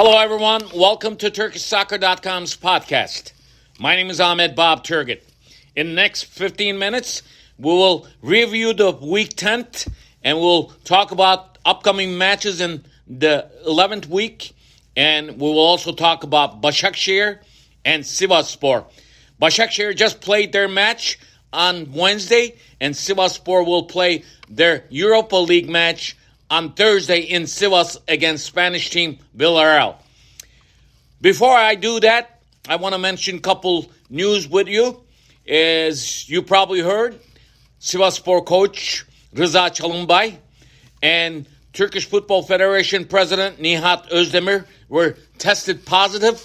Hello, everyone. Welcome to TurkishSoccer.com's podcast. My name is Ahmet Bob Turgut. In the next 15 minutes, we will review the Week 10th, and we'll talk about upcoming matches in the 11th week, and we will also talk about Başakşehir and Sivasspor. Başakşehir just played their match on Wednesday, and Sivasspor will play their Europa League match on Thursday in Sivas against Spanish team Villarreal. Before I do that, I want to mention a couple news with you. As you probably heard, Sivasspor coach Rıza Çalınbay and Turkish Football Federation President Nihat Özdemir were tested positive.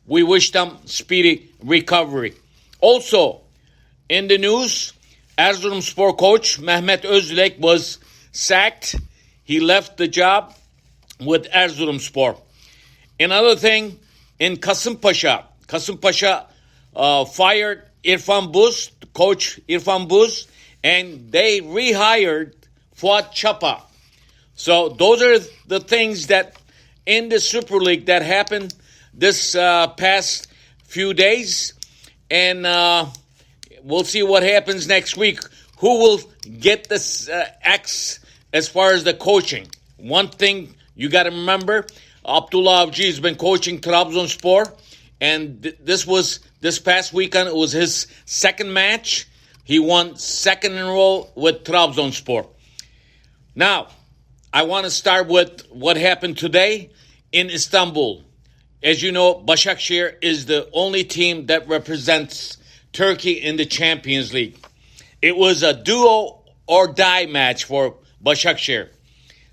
We wish them speedy recovery. Also, in the news, Erzurumspor coach Mehmet Özdilek was sacked. He left the job with Erzurumspor. Another thing, in Kasımpaşa fired Irfan Buz, coach Irfan Buz, and they rehired Fuat Çapa. So those are the things that in the Super League that happened this past few days. And we'll see what happens next week. Who will get this X as far as the coaching? One thing you got to remember, Abdullah Avcı has been coaching Trabzonspor, and this past weekend, it was his second match. He won second in a row with Trabzonspor. Now, I want to start with what happened today in Istanbul. As you know, Başakşehir is the only team that represents Turkey in the Champions League. It was a do or die match for Başakşehir.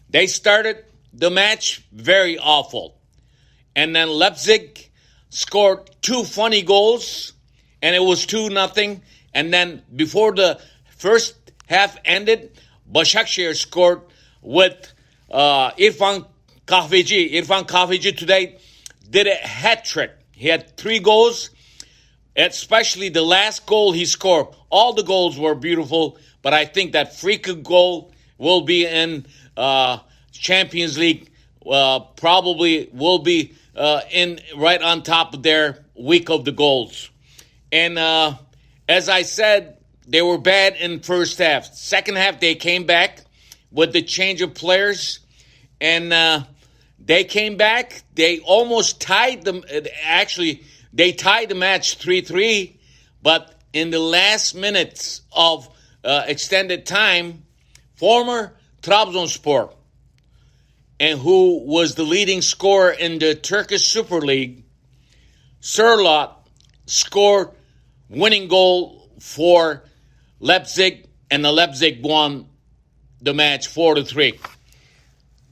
They started the match very awful. And then Leipzig scored two funny goals, and it was 2-0. And then before the first half ended, Başakşehir scored with Irfan Kahveci. Irfan Kahveci today did a hat trick. He had 3 goals, especially the last goal he scored. All the goals were beautiful, but I think that free kick goal will be in Champions League, probably will be in right on top of their week of the goals. And as I said, they were bad in first half. Second half, they came back with the change of players, and they came back. They almost tied them. Actually, they tied the match 3-3, but in the last minutes of extended time, former Trabzonspor, and who was the leading scorer in the Turkish Super Lig, Sørloth, scored winning goal for Leipzig, and the Leipzig won the match 4-3.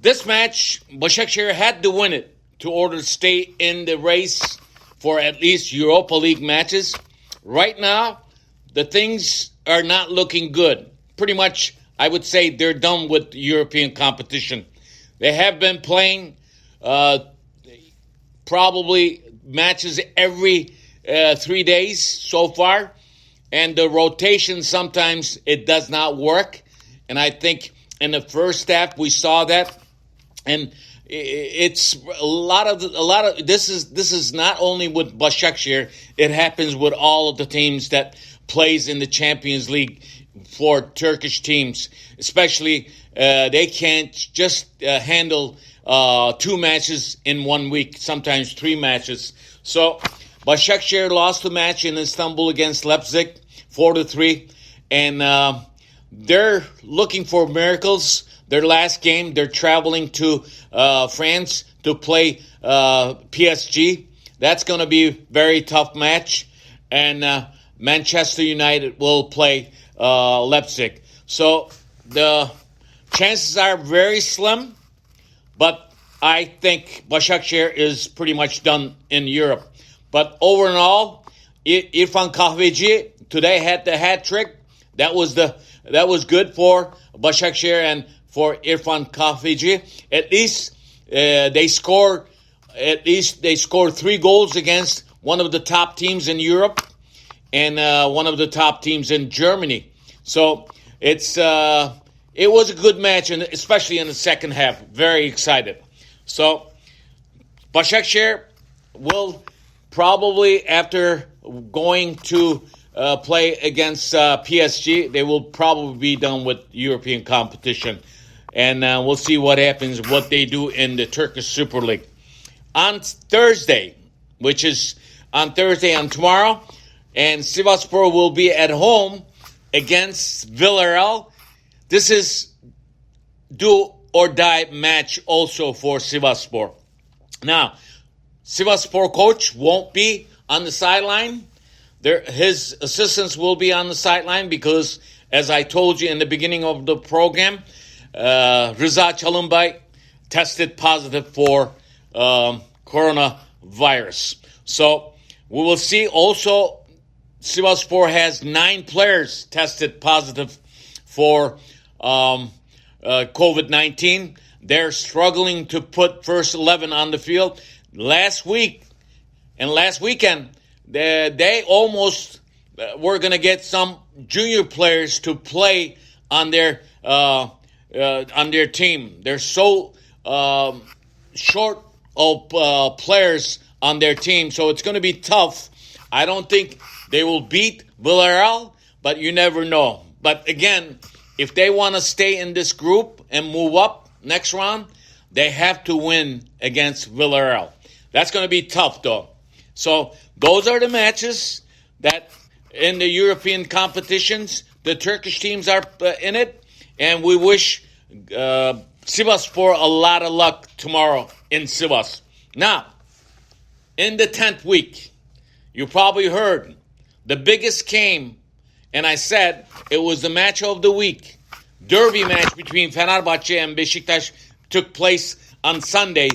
This match, Başakşehir had to win it to order to stay in the race for at least Europa League matches. Right now, the things are not looking good. Pretty much, I would say they're done with European competition. They have been playing probably matches every 3 days so far, and the rotation sometimes it does not work. And I think in the first half we saw that, and it's a lot of this is not only with Başakşehir, it happens with all of the teams that plays in the Champions League for Turkish teams, especially they can't just handle 2 matches in 1 week, sometimes 3 matches. So Başakşehir lost the match in Istanbul against Leipzig 4-3, and they're looking for miracles. Their last game, they're traveling to France to play PSG. That's going to be a very tough match, and Manchester United will play Leipzig. So the chances are very slim, but I think Başakşehir is pretty much done in Europe. But overall, Irfan Kahveci today had the hat trick. That was good for Başakşehir and for Irfan Kahveci. At least they scored 3 goals against one of the top teams in Europe and one of the top teams in Germany. So it was a good match, and especially in the second half. Very excited. So Başakşehir will probably, after going to play against PSG, they will probably be done with European competition. And we'll see what happens, what they do in the Turkish Super Lig. On Thursday, which is on tomorrow, and Sivasspor will be at home against Villarreal. This is do or die match also for Sivasspor. Now, Sivasspor coach won't be on the sideline. His assistants will be on the sideline because, as I told you in the beginning of the program, Rıza Çalınbay tested positive for coronavirus. So we will see. Also, Sivasspor has 9 players tested positive for COVID-19. They're struggling to put first 11 on the field. Last week and last weekend, they almost were going to get some junior players to play on their team. They're so short of players on their team, so it's going to be tough. I don't think they will beat Villarreal, but you never know. But again, if they want to stay in this group and move up next round, they have to win against Villarreal. That's going to be tough, though. So those are the matches that in the European competitions, the Turkish teams are in it. And we wish Sivasspor a lot of luck tomorrow in Sivas. Now, in the 10th week, you probably heard the biggest game, and I said it was the match of the week. Derby match between Fenerbahce and Besiktas took place on Sunday.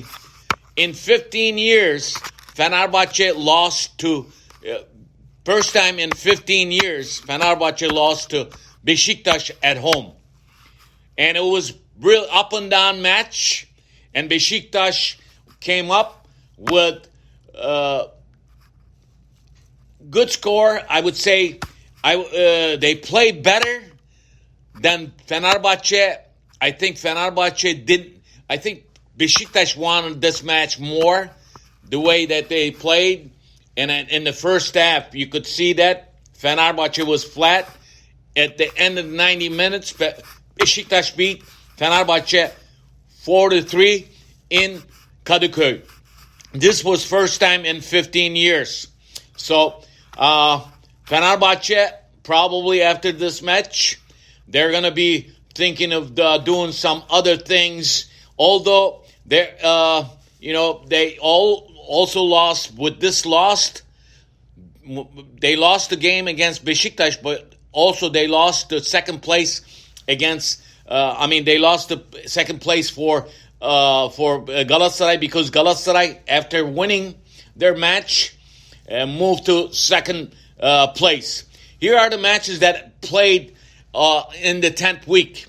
In 15 years, Fenerbahce lost to, first time in 15 years, Fenerbahce lost to Besiktas at home. And it was real up and down match, and Besiktas came up with good score. I would say they played better than Fenerbahce. I think Fenerbahce didn't. I think Besiktas wanted this match more, the way that they played. And in the first half, you could see that Fenerbahce was flat. At the end of the 90 minutes, Besiktas beat Fenerbahce 4-3 in Kadıköy. This was first time in 15 years. So Fenerbahce, probably after this match, they're going to be thinking of doing some other things. Although they also lost. With this loss, they lost the game against Besiktas, but also they lost the second place against. They lost the second place for Galatasaray, because Galatasaray, after winning their match, moved to second place. Here are the matches that played in the 10th week.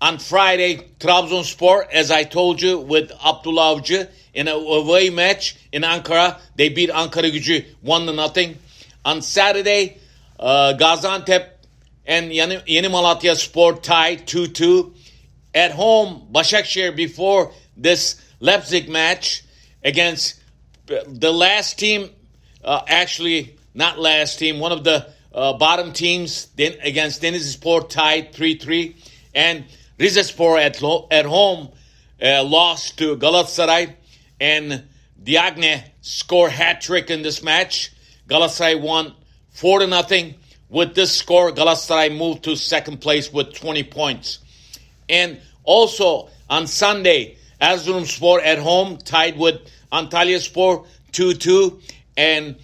On Friday, Trabzonspor, as I told you, with Abdullah Avcı, in a away match in Ankara, they beat Ankaragücü 1-0. On Saturday, Gaziantep and Yeni Malatyaspor tied 2-2. At home, Başakşehir, before this Leipzig match against the last team, not last team, one of the bottom teams, against Denizlispor, tied 3-3. And Rizespor at home lost to Galatasaray, and Diagne scored hat-trick in this match. Galatasaray won 4-0. With this score, Galatasaray moved to second place with 20 points. And also on Sunday, Erzurumspor at home tied with Antalyaspor 2-2, and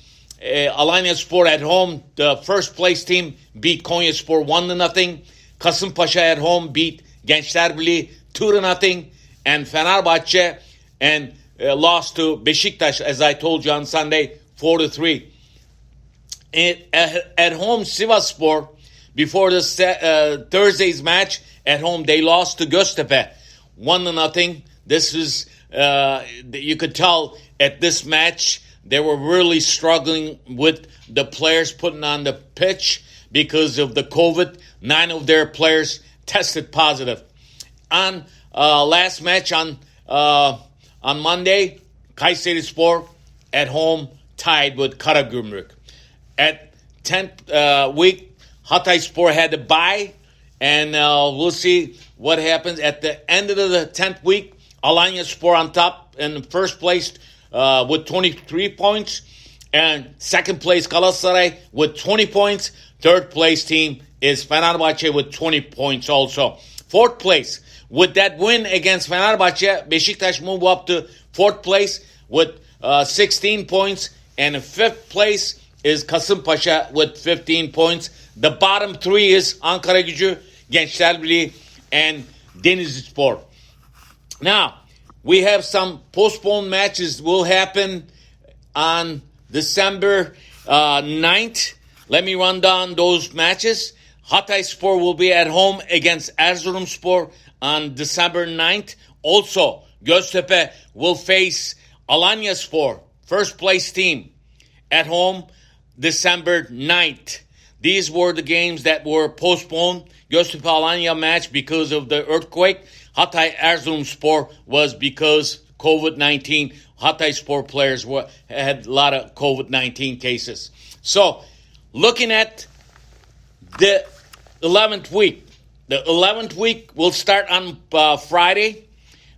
Alanyaspor at home, the first place team, beat Konyaspor 1-0. Kasımpaşa at home beat Gençlerbirliği 2-0, and Fenerbahce lost to Besiktas, as I told you, on Sunday 4-3. At home, Sivasspor, before this Thursday's match, at home they lost to Göztepe 1-0. This is you could tell at this match they were really struggling with the players putting on the pitch because of the COVID. 9 of their players tested positive. On last match on Monday, Kayserispor at home tied with Karagümrük. At 10th week, Hatayspor had a bye, and we'll see what happens. At the end of the 10th week, Alanyaspor on top in first place with 23 points. And second place, Galatasaray with 20 points. Third place team is Fenerbahce with 20 points also. Fourth place, with that win against Fenerbahce, Besiktas move up to fourth place with 16 points. And in fifth place is Kasımpaşa with 15 points. The bottom three is Ankaragücü, Gençler Birliği, and Denizlispor. Now, we have some postponed matches will happen on December 9th. Let me run down those matches. Hatayspor will be at home against Erzurumspor on December 9th. Also, Göztepe will face Alanyaspor, first place team, at home December 9th. These were the games that were postponed. Göztepe-Alanya match because of the earthquake. Hatay-Erzurumspor was because COVID-19. Hatayspor players had a lot of COVID-19 cases. So, looking at the 11th week. The 11th week will start on Friday.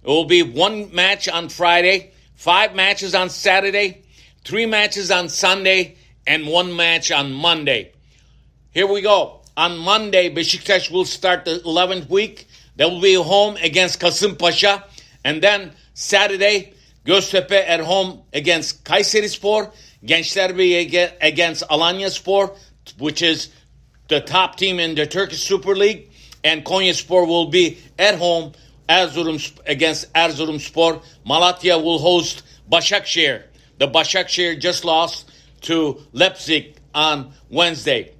It will be one match on Friday, 5 matches on Saturday, 3 matches on Sunday, and 1 match on Monday. Here we go. On Monday, Besiktas will start the 11th week. They will be home against Kasımpaşa. And then Saturday, Göztepe at home against Kayserispor. Gençler Birliği against Alanyaspor, which is the top team in the Turkish Super Lig. And Konyaspor will be at home against Erzurumspor. Malatya will host Başakşehir. The Başakşehir just lost to Leipzig on Wednesday.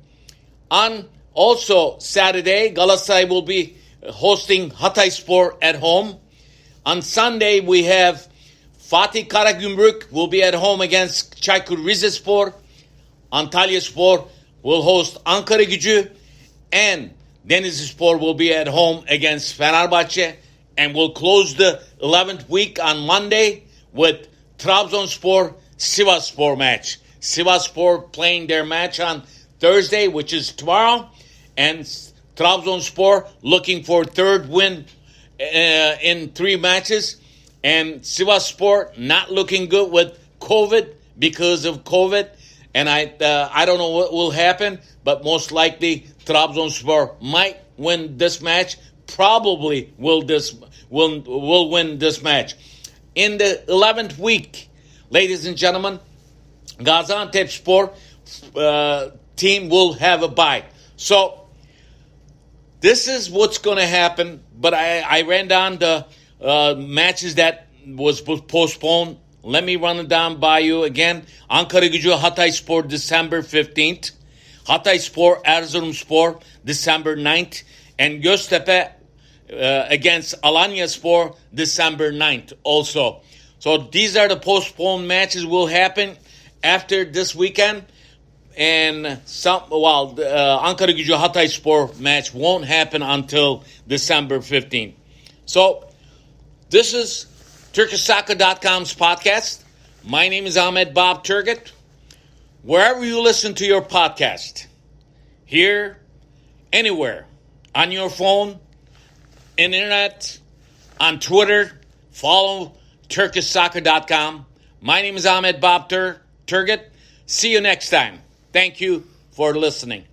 On also Saturday, Galatasaray will be hosting Hatayspor at home. On Sunday, we have Fatih Karagümrük will be at home against Çaykur Rizespor. Antalyaspor will host Ankaragücü. And Denizlispor will be at home against Fenerbahce. And we'll close the 11th week on Monday with Trabzonspor Sivasspor match. Sivasspor playing their match on Thursday, which is tomorrow. And Trabzonspor looking for third win in 3 matches. And Sivasspor not looking good with COVID because of COVID. And I don't know what will happen, but most likely Trabzonspor might win this match. Probably will win this match. In the 11th week, ladies and gentlemen, Gaziantepspor team will have a bye. So this is what's going to happen. But I ran down the matches that was postponed. Let me run it down by you again. Ankaragücü Hatayspor December 15th. Hatayspor Erzurumspor December 9th. And Göztepe against Alanyaspor December 9th also. So these are the postponed matches will happen after this weekend. And Ankaragücü Hatayspor match won't happen until December 15th. So this is TurkishSoccer.com's podcast. My name is Ahmet Bob Turgut. Wherever you listen to your podcast, here, anywhere, on your phone, internet, on Twitter, follow TurkishSoccer.com. My name is Ahmet Bob Turgut. See you next time. Thank you for listening.